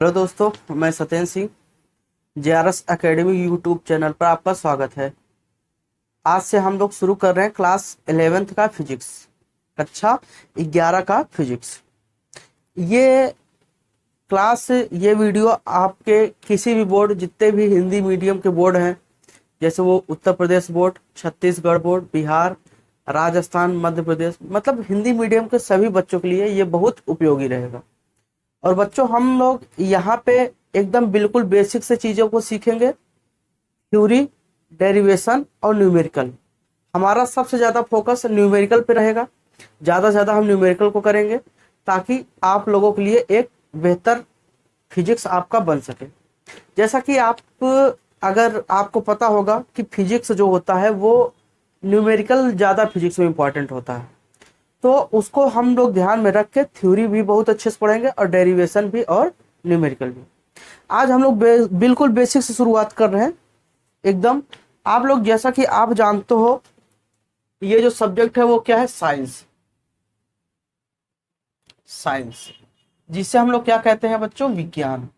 Hello दोस्तों, मैं Satyendra Singh. JRS academy YouTube channel पर आपका स्वागत है। आज से हम लोग शुरू कर रहे हैं क्लास 11th का फिजिक्स, कक्षा 11 का फिजिक्स। ये ये वीडियो आपके किसी भी बोर्ड, जितने भी हिंदी मीडियम के बोर्ड हैं, जैसे वो उत्तर प्रदेश बोर्ड, छत्तीसगढ़ बोर्ड, बिहार, राजस्थान, मध्य प्रदेश, मतलब हिंदी मीडियम के सभी बच्चों के लिए ये बहुत उपयोगी रहेगा। और बच्चों, हम लोग यहाँ पे एकदम बिल्कुल बेसिक से चीजों को सीखेंगे। थ्योरी, डेरिवेशन और न्यूमेरिकल। हमारा सबसे ज्यादा फोकस न्यूमेरिकल पे रहेगा। ज्यादा से ज्यादा हम न्यूमेरिकल को करेंगे ताकि आप लोगों के लिए एक बेहतर फिजिक्स आपका बन सके। जैसा कि अगर आपको पता होगा कि फिजिक्स जो होता है वो न्यूमेरिकल ज्यादा फिजिक्स में इंपॉर्टेंट होता है, तो उसको हम लोग ध्यान में रख के थ्योरी भी बहुत अच्छे से पढ़ेंगे और डेरिवेशन भी और न्यूमेरिकल भी। आज हम लोग बिल्कुल बेसिक से शुरुआत कर रहे हैं एकदम। आप लोग जैसा कि आप जानते हो, ये जो सब्जेक्ट है वो क्या है? साइंस। साइंस जिसे हम लोग क्या कहते हैं बच्चों? विज्ञान।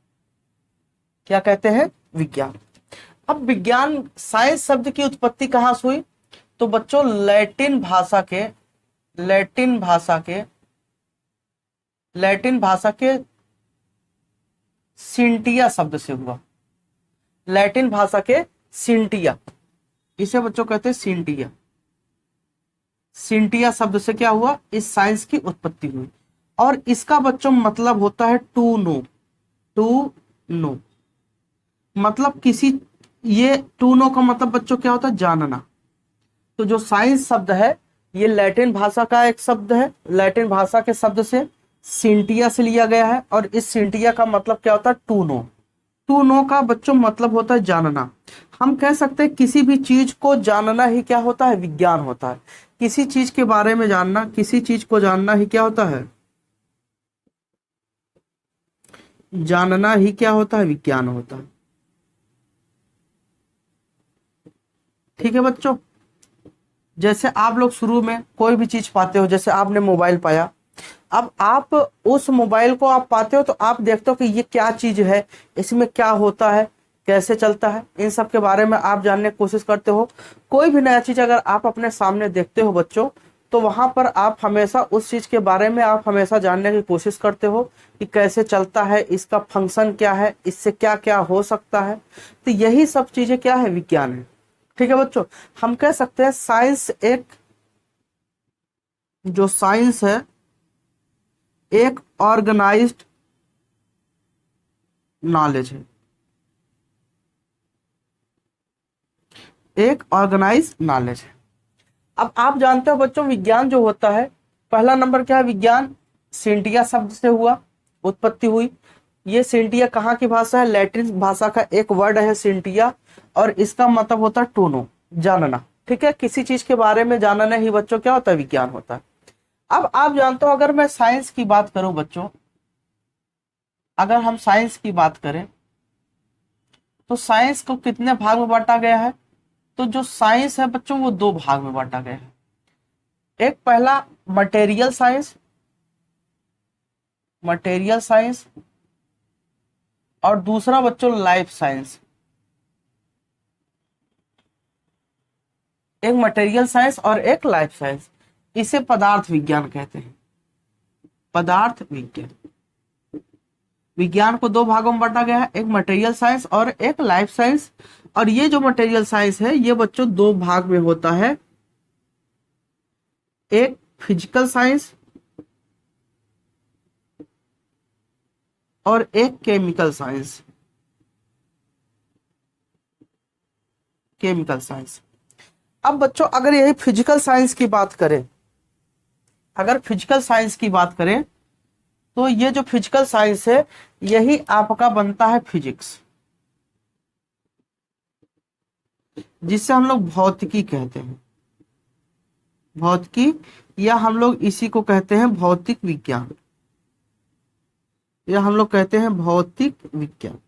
क्या कहते हैं? विज्ञान। अब विज्ञान, साइंस शब्द की उत्पत्ति कहां से हुई? तो बच्चों लैटिन भाषा के सिंटिया शब्द से हुआ। लैटिन भाषा के सिंटिया, इसे बच्चों कहते हैं सिंटिया। सिंटिया शब्द से क्या हुआ? इस साइंस की उत्पत्ति हुई। और इसका बच्चों मतलब होता है टू नो। टू नो मतलब ये टू नो का मतलब बच्चों क्या होता है? जानना। तो जो साइंस शब्द है ये लैटिन भाषा का एक शब्द है। लैटिन भाषा के शब्द से सिंटिया से लिया गया है। और इस सिंटिया का मतलब क्या होता है? To know. टू नो का बच्चों मतलब होता है जानना। हम कह सकते हैं किसी भी चीज को जानना ही क्या होता है? विज्ञान होता है। किसी चीज के बारे में जानना, किसी चीज को जानना ही क्या होता है? जानना ही क्या होता है? विज्ञान होता है। ठीक है बच्चों। जैसे आप लोग शुरू में कोई भी चीज पाते हो, जैसे आपने मोबाइल पाया, अब आप उस मोबाइल को आप पाते हो तो आप देखते हो कि ये क्या चीज है, इसमें क्या होता है, कैसे चलता है, इन सब के बारे में आप जानने की कोशिश करते हो। कोई भी नया चीज अगर आप अपने सामने देखते हो बच्चों, तो वहां पर आप हमेशा उस चीज के बारे में आप हमेशा जानने की कोशिश करते हो कि कैसे चलता है, इसका फंक्शन क्या है, इससे क्या क्या हो सकता है। तो यही सब चीजें क्या है? विज्ञान है। ठीक है बच्चों। हम कह सकते हैं साइंस है एक ऑर्गेनाइज्ड नॉलेज है। एक ऑर्गेनाइज नॉलेज है। अब आप जानते हो बच्चों, विज्ञान जो होता है, पहला नंबर क्या है? विज्ञान सिंटिया शब्द से हुआ, उत्पत्ति हुई। ये सिंटिया कहाँ की भाषा है? लैटिन भाषा का एक वर्ड है सिंटिया, और इसका मतलब होता है टू नो, जानना। ठीक है, किसी चीज के बारे में जानना ही बच्चों क्या होता है? विज्ञान होता है। अब आप जानते हो, अगर मैं साइंस की बात करूं बच्चों, अगर हम साइंस की बात करें तो साइंस को कितने भाग में बांटा गया है? तो जो साइंस है बच्चों वो दो भाग में बांटा गया है। एक पहला मटेरियल साइंस और दूसरा बच्चों लाइफ साइंस। एक मटेरियल साइंस और एक लाइफ साइंस। इसे पदार्थ विज्ञान कहते हैं। पदार्थ विज्ञान। विज्ञान को दो भागों में बांटा गया है, एक मटेरियल साइंस और एक लाइफ साइंस। और ये जो मटेरियल साइंस है ये बच्चों दो भाग में होता है, एक फिजिकल साइंस और एक केमिकल साइंस। Chemical science. अब बच्चों अगर यही फिजिकल साइंस की बात करें, अगर फिजिकल साइंस की बात करें तो ये जो फिजिकल साइंस है यही आपका बनता है फिजिक्स, जिसे हम लोग भौतिकी कहते हैं। भौतिकी, या हम लोग इसी को कहते हैं भौतिक विज्ञान, या हम लोग कहते हैं भौतिक विज्ञान।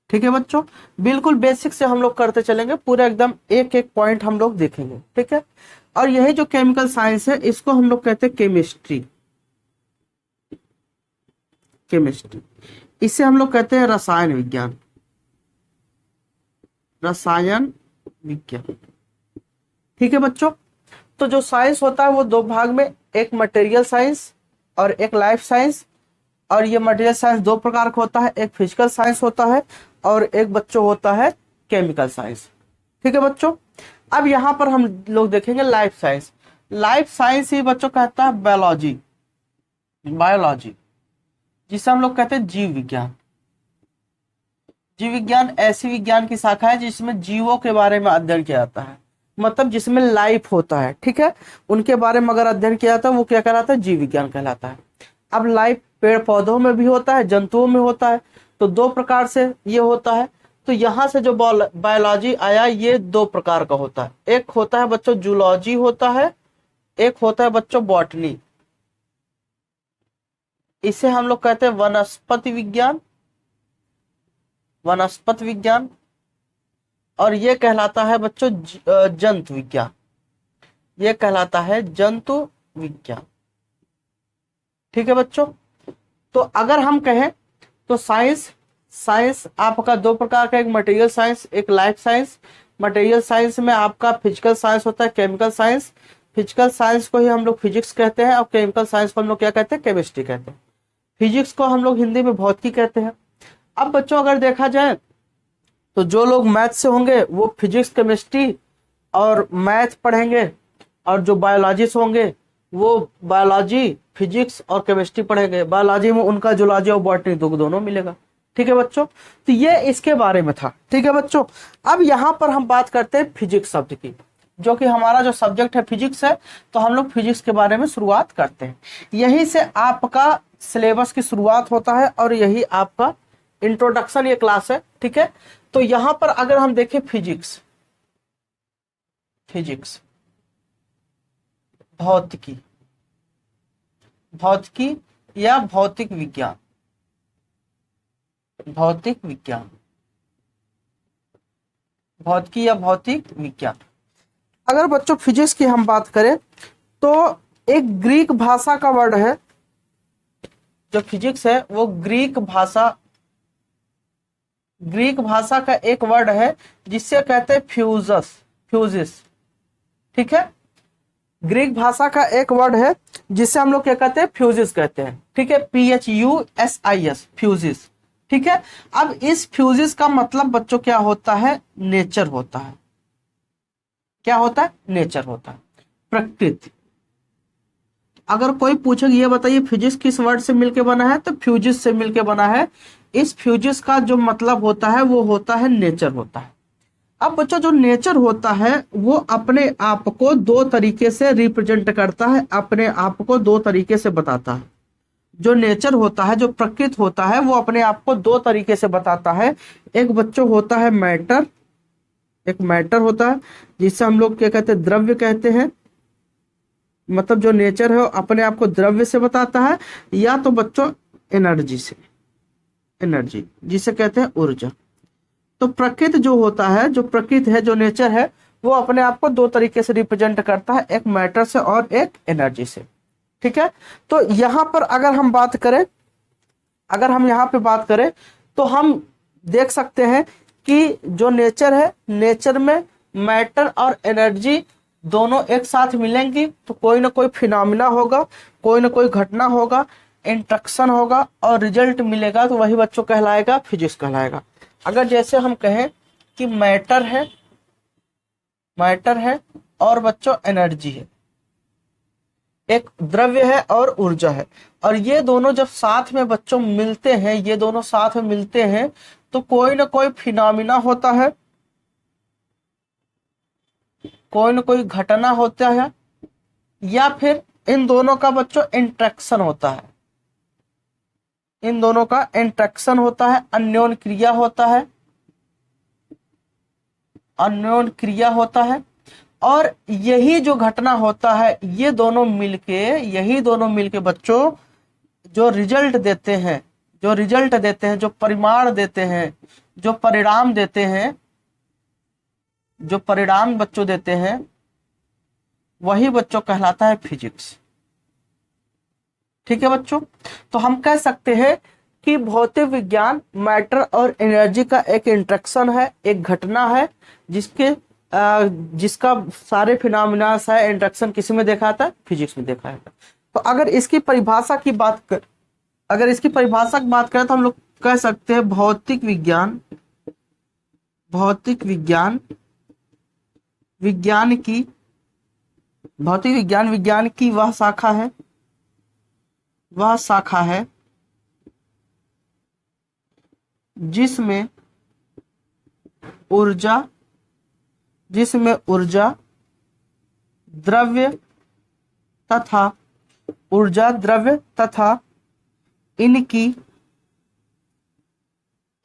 ठीक है बच्चों, बिल्कुल बेसिक से हम लोग करते चलेंगे, पूरा एकदम एक एक पॉइंट हम लोग देखेंगे। ठीक है। और यही जो केमिकल साइंस है इसको हम लोग कहते हैं केमिस्ट्री। केमिस्ट्री। इसे हम लोग कहते हैं रसायन विज्ञान, रसायन विज्ञान। ठीक है बच्चों, तो जो साइंस होता है वो दो भाग में, एक मटेरियल साइंस और एक लाइफ साइंस। और ये मटेरियल साइंस दो प्रकार का होता है, एक फिजिकल साइंस होता है और एक बच्चों होता है केमिकल साइंस। ठीक है बच्चों, अब यहाँ पर हम लोग देखेंगे लाइफ साइंस। लाइफ साइंस ही बच्चों कहता है बायोलॉजी, बायोलॉजी जिसे हम लोग कहते हैं जीव विज्ञान। जीव विज्ञान ऐसी विज्ञान की शाखा है जिसमें जीवों के बारे में अध्ययन किया जाता है, मतलब जिसमें लाइफ होता है। ठीक है, उनके बारे में अगर अध्ययन किया जाता है वो क्या कहलाता है, जीव विज्ञान कहलाता है। अब लाइफ पेड़ पौधों में भी होता है, जंतुओं में होता है, तो दो प्रकार से ये होता है। तो यहाँ से जो बायोलॉजी आया ये दो प्रकार का होता है, एक होता है बच्चों जूलॉजी होता है, एक होता है बच्चों बॉटनी। इसे हम लोग कहते हैं वनस्पति विज्ञान, वनस्पति विज्ञान। और ये कहलाता है बच्चों जंतु विज्ञान, ये कहलाता है जंतु विज्ञान। ठीक है बच्चों, तो अगर हम कहें तो साइंस आपका दो प्रकार का, एक मटेरियल साइंस एक लाइफ साइंस। मटेरियल साइंस में आपका फिजिकल साइंस होता है, केमिकल साइंस। फिजिकल साइंस को ही हम लोग फिजिक्स कहते हैं और केमिकल साइंस को हम लोग क्या कहते हैं, केमिस्ट्री कहते हैं। फिजिक्स को हम लोग हिंदी में भौतिकी कहते हैं। अब बच्चों अगर देखा जाए तो जो लोग मैथ से होंगे वो फिजिक्स केमिस्ट्री और मैथ पढ़ेंगे, और जो बायोलॉजी से होंगे वो बायोलॉजी फिजिक्स और केमिस्ट्री पढ़ेंगे। बायोलॉजी में उनका जूलॉजी और बॉटनी दोनों मिलेगा। ठीक है बच्चों, तो ये इसके बारे में था। ठीक है बच्चों, अब यहाँ पर हम बात करते हैं फिजिक्स शब्द की, जो कि हमारा जो सब्जेक्ट है फिजिक्स है। तो हम लोग फिजिक्स के बारे में शुरुआत करते हैं, यहीं से आपका सिलेबस की शुरुआत होता है और यही आपका इंट्रोडक्शन ये क्लास है। ठीक है, तो यहां पर अगर हम देखें फिजिक्स, फिजिक्स भौतिकी, भौतिकी या भौतिक विज्ञान, भौतिक विज्ञान, भौतिकी या भौतिक विज्ञान। अगर बच्चों फिजिक्स की हम बात करें तो एक ग्रीक भाषा का वर्ड है, जो फिजिक्स है वो ग्रीक भाषा का एक वर्ड है जिससे कहते हैं फ्यूजिस। ठीक है, ग्रीक भाषा का एक वर्ड है जिससे हम लोग क्या कहते हैं, फ्यूजिस कहते हैं। ठीक है, PHUSIS, फ्यूजिस। ठीक है, अब इस फ्यूजिस का मतलब बच्चों क्या होता है, नेचर होता है। क्या होता है, नेचर होता है, प्रकृति। अगर कोई पूछे ये बताइए फिजिक्स किस वर्ड से मिलके बना है, तो फ्यूजिस से मिलके बना है। इस फ्यूजिस का जो मतलब होता है वो होता है नेचर होता है। अब बच्चों जो नेचर होता है वो अपने आप को दो तरीके से रिप्रेजेंट करता है, अपने आप को दो तरीके से बताता है। जो नेचर होता है, जो प्रकृति होता है, वो अपने आप को दो तरीके से बताता है। एक बच्चों होता है मैटर, एक मैटर होता है जिसे हम लोग क्या कहते हैं, द्रव्य कहते हैं। मतलब जो नेचर है वो अपने आप को द्रव्य से बताता है, या तो बच्चों एनर्जी से, एनर्जी जिसे कहते हैं ऊर्जा। तो प्रकृति जो होता है, जो प्रकृति है, जो नेचर है, वो अपने आप को दो तरीके से रिप्रेजेंट करता है, एक मैटर से और एक एनर्जी से। ठीक है, तो यहां पर अगर हम बात करें, अगर हम यहाँ पे बात करें तो हम देख सकते हैं कि जो नेचर है, नेचर में मैटर और एनर्जी दोनों एक साथ मिलेंगी तो कोई ना कोई फिनोमिना होगा, कोई ना कोई घटना होगा, इंट्रैक्शन होगा और रिजल्ट मिलेगा, तो वही बच्चों कहलाएगा फिजिक्स कहलाएगा। अगर जैसे हम कहें कि मैटर है और बच्चों एनर्जी है, एक द्रव्य है और ऊर्जा है, और ये दोनों जब साथ में बच्चों मिलते हैं, ये दोनों साथ में मिलते हैं तो कोई ना कोई फिनोमिना होता है, कोई ना कोई घटना होता है, या फिर इन दोनों का बच्चों इंट्रैक्शन होता है, इन दोनों का इंट्रैक्शन होता है, अन्योन क्रिया होता है, अन्योन क्रिया होता है। और यही जो घटना होता है, ये दोनों मिलके, यही दोनों मिलके बच्चों जो रिजल्ट देते हैं, जो रिजल्ट देते हैं, जो परिमाण देते हैं, जो परिणाम देते हैं, जो परिणाम बच्चों देते हैं, वही बच्चों कहलाता है फिजिक्स। ठीक है बच्चों, तो हम कह सकते हैं कि भौतिक विज्ञान मैटर और एनर्जी का एक इंटरेक्शन है, एक घटना है जिसका सारे फिनोमिना है इंटरेक्शन किसी में देखा था, फिजिक्स में देखा है। तो अगर इसकी परिभाषा की बात करें तो हम लोग कह सकते हैं भौतिक विज्ञान विज्ञान की वह शाखा है जिसमें ऊर्जा द्रव्य तथा इनकी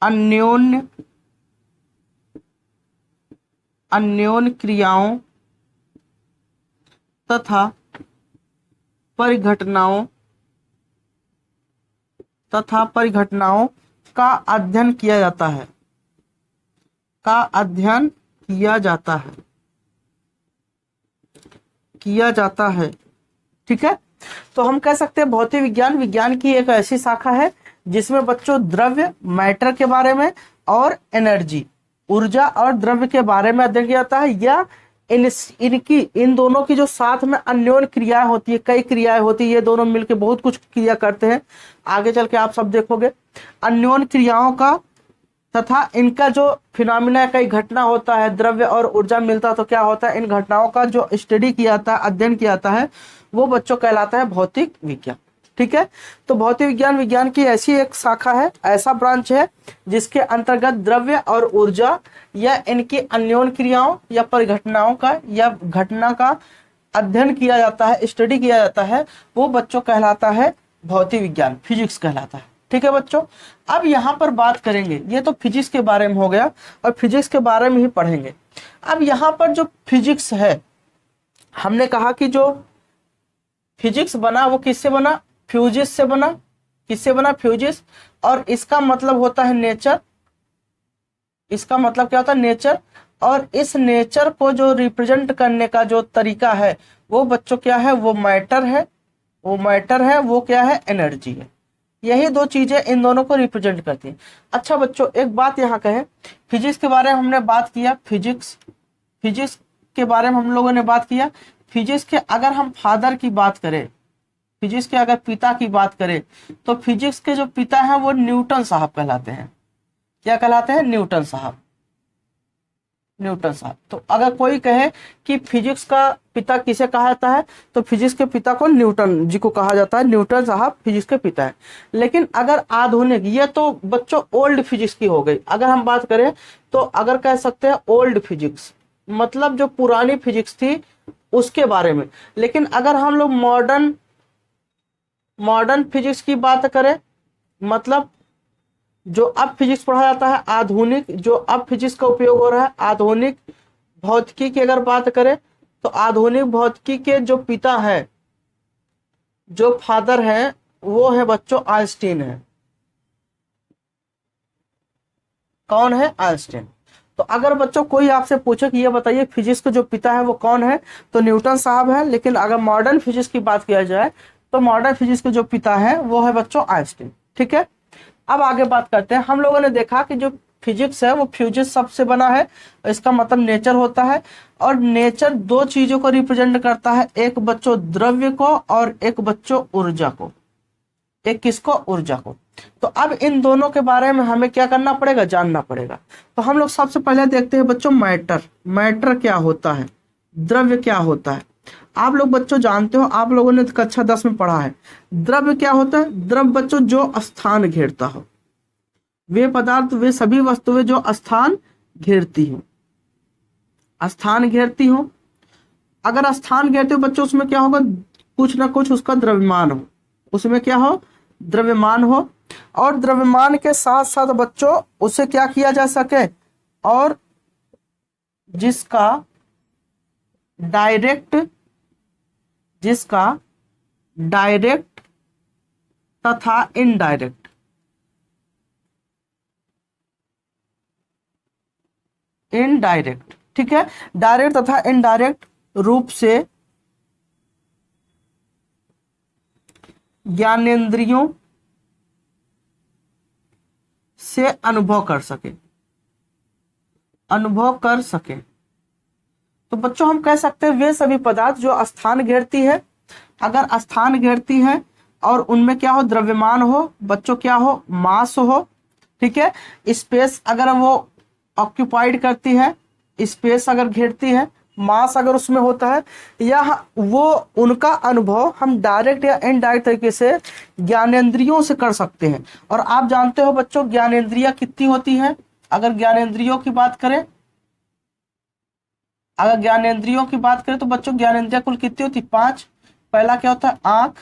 अन्योन्य क्रियाओं तथा परिघटनाओं का अध्ययन किया जाता है। ठीक है, तो हम कह सकते हैं भौतिक विज्ञान की एक ऐसी शाखा है जिसमें बच्चों द्रव्य मैटर के बारे में और एनर्जी ऊर्जा और द्रव्य के बारे में अध्ययन किया जाता है, या इन दोनों की जो साथ में अन्योन्य क्रियाएं होती है, कई क्रियाएं होती है, ये दोनों मिलकर बहुत कुछ क्रिया करते हैं। आगे चल के आप सब देखोगे अन्योन्य क्रियाओं का तथा इनका जो फिनोमिना कई घटना होता है, द्रव्य और ऊर्जा मिलता है तो क्या होता है, इन घटनाओं का जो स्टडी किया जाता है, अध्ययन किया जाता है, वो बच्चों कहलाता है भौतिक विज्ञान। ठीक है, तो भौतिक विज्ञान की ऐसी एक शाखा है, ऐसा ब्रांच है जिसके अंतर्गत द्रव्य और ऊर्जा या इनकी अन्योन्य क्रियाओं या परिघटनाओं का या घटना का अध्ययन किया जाता है, स्टडी किया जाता है, वो बच्चों कहलाता है भौतिक विज्ञान, फिजिक्स कहलाता है। ठीक है बच्चों, अब यहाँ पर बात करेंगे, ये तो फिजिक्स के बारे में हो गया और फिजिक्स के बारे में ही पढ़ेंगे। अब यहाँ पर जो फिजिक्स है, हमने कहा कि जो फिजिक्स बना वो किससे बना, फ्यूजिस से बना। किससे बना, फ्यूजिस। और इसका मतलब होता है नेचर, इसका मतलब क्या होता है, नेचर। और इस नेचर को जो रिप्रेजेंट करने का जो तरीका है वो बच्चों क्या है, वो मैटर है, वो क्या है, एनर्जी है। यही दो चीजें इन दोनों को रिप्रेजेंट करती हैं। अच्छा बच्चों, एक बात यहाँ कहें, फिजिक्स के बारे में हमने बात किया, फिजिक्स के बारे में हम लोगों ने बात किया। फिजिक्स के अगर हम फादर की बात करें, फिजिक्स के अगर पिता की बात करें, तो फिजिक्स के जो पिता हैं वो न्यूटन साहब कहलाते हैं। क्या कहलाते हैं, न्यूटन साहब। तो अगर कोई कहे कि फिजिक्स का पिता किसे कहा जाता है, तो फिजिक्स के पिता को न्यूटन जी को कहा जाता है, न्यूटन साहब फिजिक्स के पिता है। लेकिन अगर आधुनिक, ये तो बच्चों ओल्ड फिजिक्स की हो गई, अगर हम बात करें तो अगर कह सकते हैं ओल्ड फिजिक्स, मतलब जो पुरानी फिजिक्स थी उसके बारे में। लेकिन अगर हम लोग मॉडर्न फिजिक्स की बात करें, मतलब जो अब फिजिक्स पढ़ा जाता है, आधुनिक जो अब फिजिक्स का उपयोग हो रहा है, आधुनिक भौतिकी की अगर बात करें तो आधुनिक भौतिकी के जो पिता है, जो फादर है, वो है बच्चों आइंस्टीन है। कौन है, आइंस्टीन। तो अगर बच्चों कोई आपसे पूछे कि ये बताइए फिजिक्स के जो पिता है वो कौन है, तो न्यूटन साहब है। लेकिन अगर मॉडर्न फिजिक्स की बात किया जाए तो मॉडर्न फिजिक्स के जो पिता है वो है बच्चों आइंस्टीन। ठीक है, अब आगे बात करते हैं। हम लोगों ने देखा कि जो फिजिक्स है वो फ्यूजिस शब्द से बना है, इसका मतलब नेचर होता है। और नेचर दो चीजों को रिप्रेजेंट करता है, एक बच्चों द्रव्य को और एक बच्चों ऊर्जा को। एक किसको, ऊर्जा को। तो अब इन दोनों के बारे में हमें क्या करना पड़ेगा, जानना पड़ेगा। तो हम लोग सबसे पहले देखते हैं बच्चों मैटर क्या होता है, द्रव्य क्या होता है। आप लोग बच्चों जानते हो, आप लोगों ने कक्षा 10 में पढ़ा है, द्रव्य क्या होता है। द्रव्य बच्चों जो स्थान घेरता हो, वे पदार्थ, वे सभी वस्तुएं जो स्थान घेरती हो, अगर स्थान घेरते हो बच्चों, उसमें क्या होगा, कुछ ना कुछ उसका द्रव्यमान हो, उसमें क्या हो, द्रव्यमान हो। और द्रव्यमान के साथ साथ बच्चों उसे क्या किया जा सके, और जिसका डायरेक्ट तथा इनडायरेक्ट ठीक है, डायरेक्ट तथा इनडायरेक्ट रूप से ज्ञानेंद्रियों से अनुभव कर सके, अनुभव कर सके। तो बच्चों हम कह सकते हैं वे सभी पदार्थ जो स्थान घेरती है, अगर स्थान घेरती है और उनमें क्या हो, द्रव्यमान हो बच्चों, क्या हो, मास हो, ठीक है, स्पेस अगर वो ऑक्यूपाइड करती है, स्पेस अगर घेरती है, मास अगर उसमें होता है, या वो उनका अनुभव हम डायरेक्ट या इनडायरेक्ट तरीके से ज्ञानेंद्रियों से कर सकते हैं। और आप जानते हो बच्चों ज्ञानेंद्रियां कितनी होती हैं, अगर ज्ञानेंद्रियों की बात करें, अगर ज्ञानेंद्रियों की बात करें तो बच्चों ज्ञानेंद्रियां कुल कितनी होती, 5। पहला क्या होता है, आंख,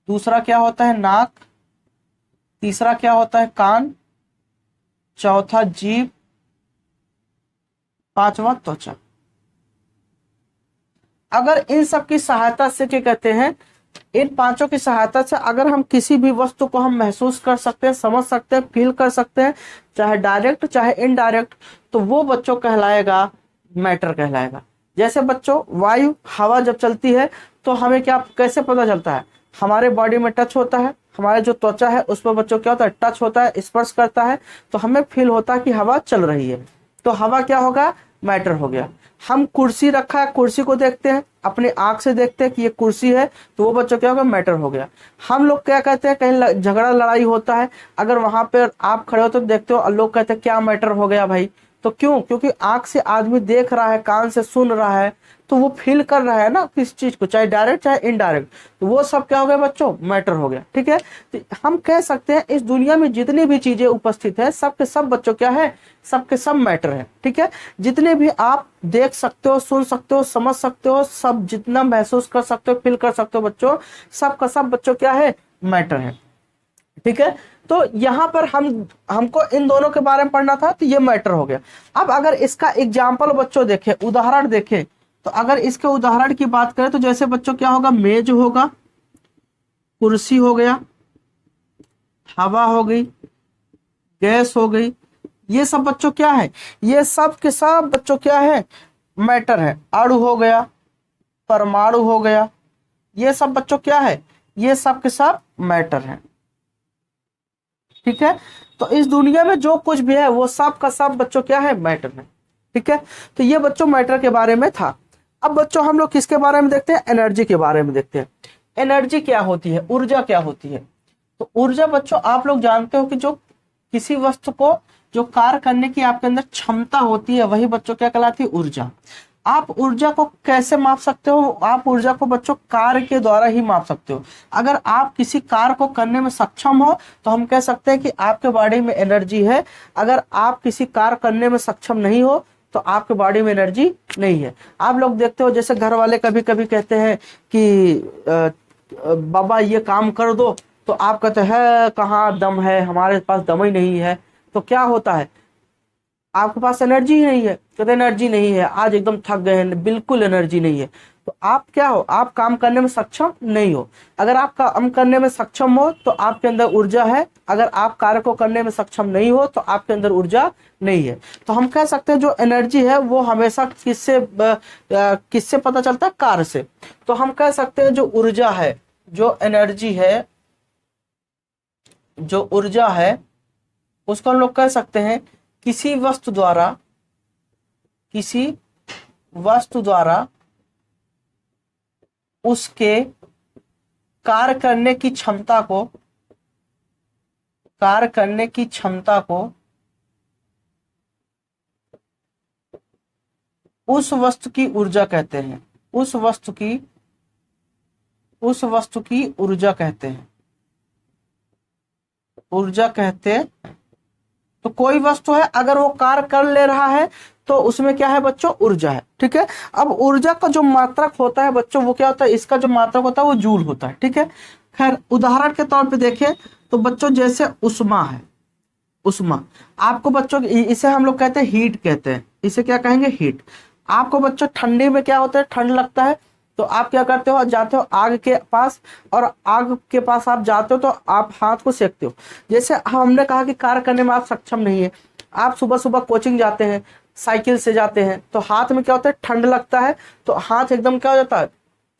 दूसरा क्या होता है, नाक, तीसरा क्या होता है, कान, चौथा जीभ, पांचवा त्वचा। अगर इन सब की सहायता से क्या कहते हैं, इन पांचों की सहायता से अगर हम किसी भी वस्तु को हम महसूस कर सकते हैं, समझ सकते हैं, फील कर सकते हैं, चाहे डायरेक्ट चाहे इनडायरेक्ट, तो वो बच्चों कहलाएगा मैटर कहलाएगा। जैसे बच्चों वायु, हवा जब चलती है तो हमें क्या कैसे पता चलता है, हमारे बॉडी में टच होता है, हमारे जो त्वचा है उस पर बच्चों क्या होता है, टच होता है, स्पर्श करता है, तो हमें फील होता है कि हवा चल रही है, तो हवा क्या होगा, मैटर हो गया। हम कुर्सी रखा है, कुर्सी को देखते हैं, अपनी आंख से देखते हैं कि ये कुर्सी है, तो वो बच्चों क्या होगा, मैटर हो गया। हम लोग क्या कहते हैं, कहीं झगड़ा लड़ाई होता है, अगर वहां पर आप खड़े हो तो देखते हो और लोग कहते हैं क्या मैटर हो गया भाई, तो क्यों, क्योंकि आंख से आदमी देख रहा है, कान से सुन रहा है, तो वो फील कर रहा है ना किस चीज को, चाहे डायरेक्ट चाहे इनडायरेक्ट, तो वो सब क्या हो गया बच्चों, मैटर हो गया। ठीक है, तो हम कह सकते हैं इस दुनिया में जितनी भी चीजें उपस्थित है सब के सब बच्चों क्या है, सबके सब मैटर है। ठीक है, जितने भी आप देख सकते हो, सुन सकते हो, समझ सकते हो, सब जितना महसूस कर सकते हो, फील कर सकते हो बच्चों, सब का सब बच्चों क्या है, मैटर है। ठीक है, तो यहां पर हमको इन दोनों के बारे में पढ़ना था, तो ये मैटर हो गया। अब अगर इसका एग्जाम्पल बच्चों देखें, उदाहरण देखें, तो अगर इसके उदाहरण की बात करें तो जैसे बच्चों क्या होगा, मेज होगा, कुर्सी हो गया, हवा हो गई, गैस हो गई, ये सब बच्चों क्या है, ये सब के सब बच्चों क्या है, मैटर है। अणु हो गया, परमाणु हो गया, ये सब बच्चों क्या है, ये सब के सब मैटर है। ठीक है, तो इस दुनिया में जो कुछ भी है वो सब का सब बच्चों क्या है, मैटर है। ठीक है, तो ये बच्चों मैटर के बारे में था। अब बच्चों हम लोग किसके बारे में देखते हैं, एनर्जी के बारे में देखते हैं। एनर्जी क्या होती है, ऊर्जा क्या होती है। तो ऊर्जा बच्चों आप लोग जानते हो कि जो किसी वस्तु को जो कार्य करने की आपके अंदर क्षमता होती है, वही बच्चों क्या कहलाती है, ऊर्जा। आप ऊर्जा को कैसे माप सकते हो, आप ऊर्जा को बच्चों कार्य के द्वारा ही माप सकते हो। अगर आप किसी कार्य को करने में सक्षम हो तो हम कह सकते हैं कि आपके बॉडी में एनर्जी है। अगर आप किसी कार्य करने में सक्षम नहीं हो तो आपके बॉडी में एनर्जी नहीं है। आप लोग देखते हो जैसे घर वाले कभी कभी कहते हैं कि बाबा ये काम कर दो, तो आप कहते हैं कहाँ दम है, हमारे पास दम ही नहीं है। तो क्या होता है, आपके पास एनर्जी ही नहीं है, कहते एनर्जी नहीं है, आज एकदम थक गए हैं, बिल्कुल एनर्जी नहीं है। तो आप क्या हो, आप काम करने में सक्षम नहीं हो। अगर आप काम करने में सक्षम हो तो आपके अंदर ऊर्जा है, अगर आप कार्य को करने में सक्षम नहीं हो तो आपके अंदर ऊर्जा नहीं है। तो हम कह सकते हैं जो एनर्जी है वो हमेशा किससे पता चलता है, कार्य से। तो हम कह सकते हैं जो ऊर्जा है, जो एनर्जी है, जो ऊर्जा है, उसको हम लोग कह सकते हैं किसी वस्तु द्वारा उसके कार्य करने की क्षमता को उस वस्तु की ऊर्जा कहते हैं, उस वस्तु की ऊर्जा कहते हैं, ऊर्जा कहते हैं। तो कोई वस्तु है अगर वो कार्य कर ले रहा है तो उसमें क्या है बच्चों, ऊर्जा है। ठीक है, अब ऊर्जा का जो मात्रक होता है बच्चों वो क्या होता है, इसका जो मात्रक होता है वो जूल होता है। ठीक है, खैर उदाहरण के तौर पे देखें तो बच्चों जैसे उष्मा है, उष्मा आपको बच्चों इसे हम लोग कहते हैं हीट कहते हैं, इसे क्या कहेंगे, हीट। आपको बच्चों ठंडी में क्या होता है, ठंड लगता है, तो आप क्या करते हो, जाते हो आग के पास, और आग के पास आप जाते हो तो आप हाथ को सेकते हो। जैसे हमने कहा कि कार्य करने में आप सक्षम नहीं है, आप सुबह सुबह कोचिंग जाते हैं, साइकिल से जाते हैं, तो हाथ में क्या होता है, ठंड लगता है, तो हाथ एकदम क्या हो जाता है,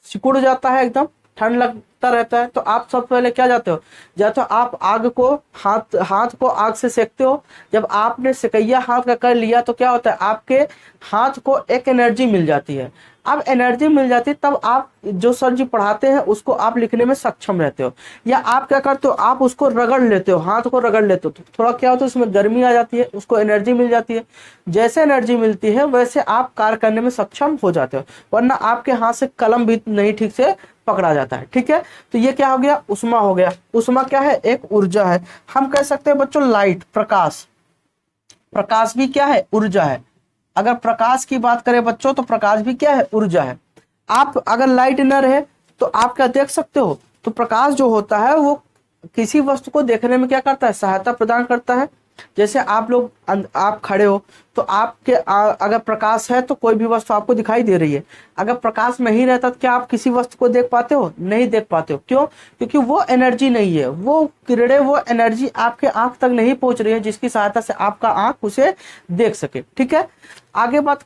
सिकुड़ जाता है, एकदम ठंड लगता रहता है, तो आप सब पहले क्या जाते हो, आप आग को हाथ को आग से सेकते हो। जब आपने सेकैया हाथ का कर लिया तो क्या होता है, आपके हाथ को एक एनर्जी मिल जाती है। अब एनर्जी मिल जाती है तब आप जो सर जी पढ़ाते हैं उसको आप लिखने में सक्षम रहते हो। या आप क्या करते हो, आप उसको रगड़ लेते हो, हाथ को रगड़ लेते हो, तो थोड़ा क्या होता है उसमें गर्मी आ जाती है, उसको एनर्जी मिल जाती है। जैसे एनर्जी मिलती है वैसे आप कार्य करने में सक्षम हो जाते हो, वरना आपके हाथ से कलम भी नहीं ठीक से पकड़ा जाता है। ठीक है, तो ये क्या हो गया, उष्मा हो गया। उष्मा क्या है, एक ऊर्जा है। हम कह सकते हैं बच्चों लाइट, प्रकाश, प्रकाश भी क्या है, ऊर्जा है। अगर प्रकाश की बात करें बच्चों तो प्रकाश भी क्या है, ऊर्जा है। आप अगर लाइट न रहे तो आप क्या देख सकते हो, तो प्रकाश जो होता है वो किसी वस्तु को देखने में क्या करता है, सहायता प्रदान करता है। जैसे आप लोग आप खड़े हो तो आपके अगर प्रकाश है तो कोई भी वस्तु आपको दिखाई दे रही है। अगर प्रकाश नहीं रहता तो क्या आप किसी वस्तु को देख पाते हो, नहीं देख पाते हो। क्यों, क्योंकि वो एनर्जी नहीं है, वो किरणें, वो एनर्जी आपके आंख तक नहीं पहुंच रही है जिसकी सहायता से आपका आंख उसे देख सके। ठीक है, आगे बात